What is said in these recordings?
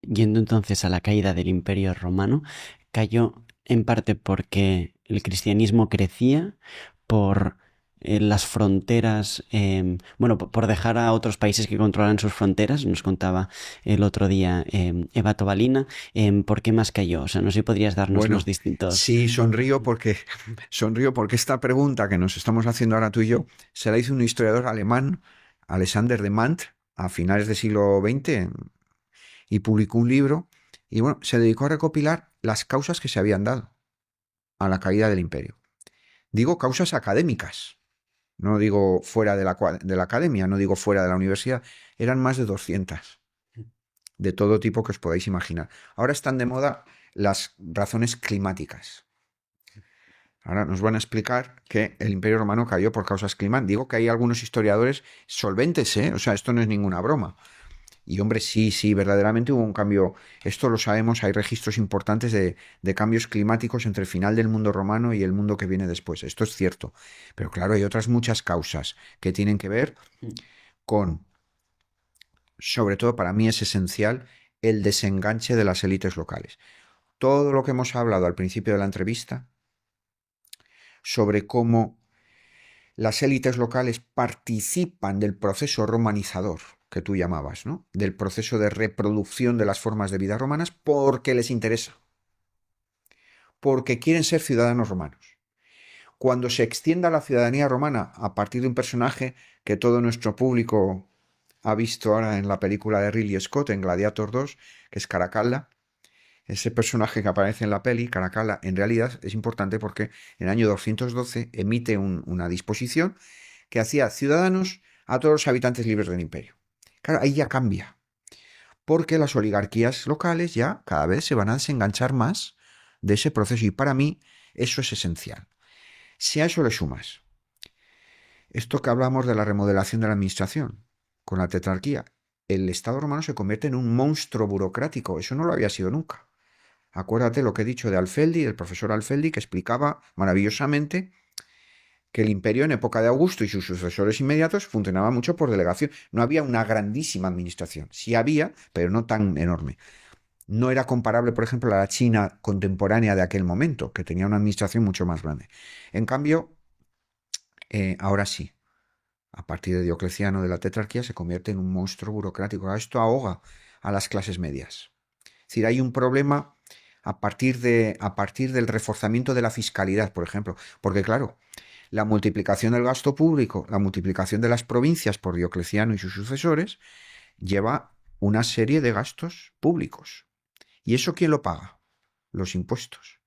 Yendo entonces a la caída del Imperio Romano, cayó en parte porque el cristianismo crecía, por las fronteras, bueno, por dejar a otros países que controlan sus fronteras, nos contaba el otro día Eva Tobalina. ¿Por qué más cayó? O sea, no sé si podrías darnos los Bueno, distintos. sí, sonrío porque esta pregunta que nos estamos haciendo ahora tú y yo se la hizo un historiador alemán, Alexander de Mant, a finales del siglo XX, y publicó un libro y bueno, se dedicó a recopilar las causas que se habían dado a la caída del imperio. Digo causas académicas, no digo fuera de la academia, no digo fuera de la universidad, eran más de 200 de todo tipo que os podáis imaginar. Ahora están de moda las razones climáticas. Ahora nos van a explicar que el Imperio Romano cayó por causas climáticas. Digo que hay algunos historiadores solventes, ¿eh? O sea, esto no es ninguna broma. Y hombre, sí, sí, verdaderamente hubo un cambio. Esto lo sabemos, hay registros importantes de cambios climáticos entre el final del mundo romano y el mundo que viene después. Esto es cierto. Pero claro, hay otras muchas causas que tienen que ver con, sobre todo para mí es esencial, el desenganche de las élites locales. Todo lo que hemos hablado al principio de la entrevista sobre cómo las élites locales participan del proceso romanizador que tú llamabas, ¿no? Del proceso de reproducción de las formas de vida romanas porque les interesa, porque quieren ser ciudadanos romanos. Cuando se extienda la ciudadanía romana a partir de un personaje que todo nuestro público ha visto ahora en la película de Ridley Scott, en Gladiator 2, que es Caracalla, ese personaje que aparece en la peli, Caracalla, en realidad es importante porque en el año 212 emite una disposición que hacía ciudadanos a todos los habitantes libres del imperio. Claro, ahí ya cambia, porque las oligarquías locales ya cada vez se van a desenganchar más de ese proceso y para mí eso es esencial. Si a eso le sumas esto que hablamos de la remodelación de la administración con la tetrarquía, el Estado romano se convierte en un monstruo burocrático, eso no lo había sido nunca. Acuérdate lo que he dicho de Alfeldi, del profesor Alfeldi, que explicaba maravillosamente que el imperio en época de Augusto y sus sucesores inmediatos funcionaba mucho por delegación. No había una grandísima administración. Sí había, pero no tan enorme. No era comparable, por ejemplo, a la China contemporánea de aquel momento, que tenía una administración mucho más grande. En cambio, ahora sí, a partir de Diocleciano de la tetrarquía se convierte en un monstruo burocrático. Esto ahoga a las clases medias. Es decir, hay un problema a partir del reforzamiento de la fiscalidad, por ejemplo. Porque claro, la multiplicación del gasto público, la multiplicación de las provincias por Diocleciano y sus sucesores, lleva una serie de gastos públicos. ¿Y eso quién lo paga? Los impuestos.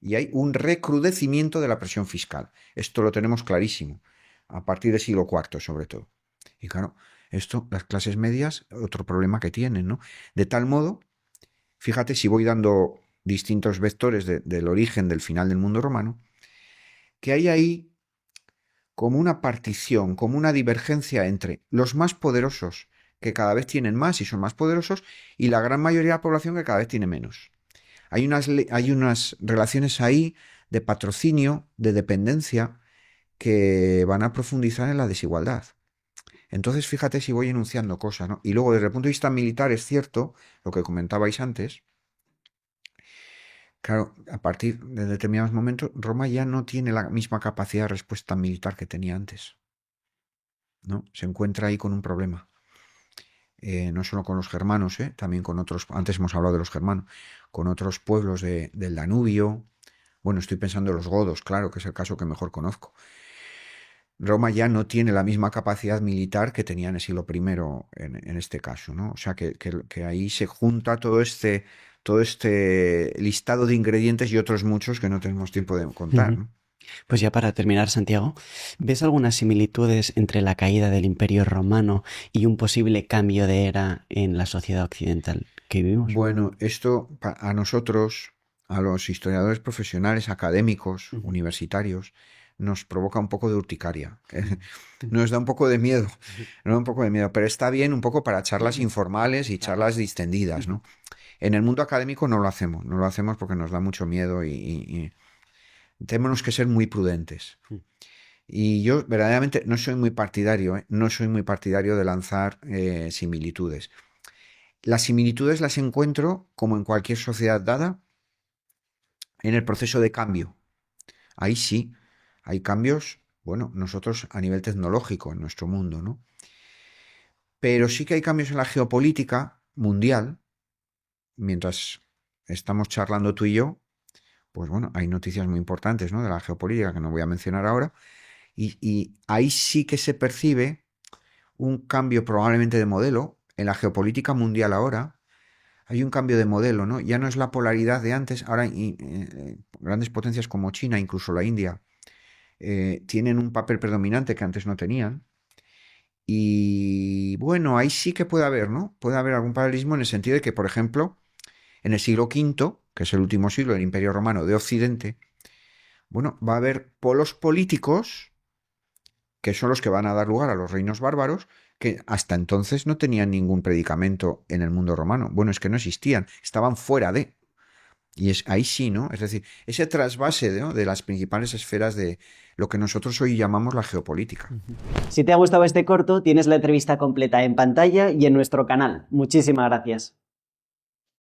Y hay un recrudecimiento de la presión fiscal. Esto lo tenemos clarísimo, a partir del siglo IV sobre todo. Y claro, esto, las clases medias, otro problema que tienen, ¿no? De tal modo, fíjate si voy dando distintos vectores del origen del final del mundo romano, que hay ahí como una partición, como una divergencia entre los más poderosos, que cada vez tienen más y son más poderosos, y la gran mayoría de la población que cada vez tiene menos. Hay unas relaciones ahí de patrocinio, de dependencia, que van a profundizar en la desigualdad. Entonces, fíjate si voy enunciando cosas, ¿no? Y luego, desde el punto de vista militar, es cierto, lo que comentabais antes, claro, a partir de determinados momentos, Roma ya no tiene la misma capacidad de respuesta militar que tenía antes, ¿no? Se encuentra ahí con un problema. No solo con los germanos, también con otros, antes hemos hablado de los germanos, con otros pueblos del Danubio. Bueno, estoy pensando en los godos, claro, que es el caso que mejor conozco. Roma ya no tiene la misma capacidad militar que tenía en el siglo I en este caso, ¿no? O sea que ahí se junta todo este listado de ingredientes y otros muchos que no tenemos tiempo de contar, Ujú. ¿no? Pues ya para terminar, Santiago, ¿ves algunas similitudes entre la caída del Imperio Romano y un posible cambio de era en la sociedad occidental que vivimos? Bueno, esto a nosotros, a los historiadores profesionales, académicos, Ujú. universitarios, nos provoca un poco de urticaria. Ujú. Nos da un poco de miedo, nos da un poco de miedo, pero está bien un poco para charlas informales y Claro. charlas distendidas, Ujú. ¿no? En el mundo académico no lo hacemos porque nos da mucho miedo y tenemos que ser muy prudentes. Y yo verdaderamente no soy muy partidario, ¿eh? No soy muy partidario de lanzar similitudes. Las similitudes las encuentro, como en cualquier sociedad dada, en el proceso de cambio. Ahí sí, hay cambios, bueno, nosotros a nivel tecnológico en nuestro mundo, ¿no? Pero sí que hay cambios en la geopolítica mundial, mientras estamos charlando tú y yo, pues bueno, hay noticias muy importantes, ¿no? De la geopolítica que no voy a mencionar ahora, y ahí sí que se percibe un cambio probablemente de modelo. En la geopolítica mundial ahora hay un cambio de modelo, ¿no? Ya no es la polaridad de antes, ahora grandes potencias como China, incluso la India, tienen un papel predominante que antes no tenían. Y bueno, ahí sí que puede haber, ¿no? Puede haber algún paralelismo en el sentido de que, por ejemplo, en el siglo V, que es el último siglo del Imperio Romano de Occidente, bueno, va a haber polos políticos que son los que van a dar lugar a los reinos bárbaros, que hasta entonces no tenían ningún predicamento en el mundo romano. Bueno, es que no existían, estaban fuera de. Y es ahí sí, ¿no? Es decir, ese trasvase, ¿no?, de las principales esferas de lo que nosotros hoy llamamos la geopolítica. Si te ha gustado este corto, tienes la entrevista completa en pantalla y en nuestro canal. Muchísimas gracias.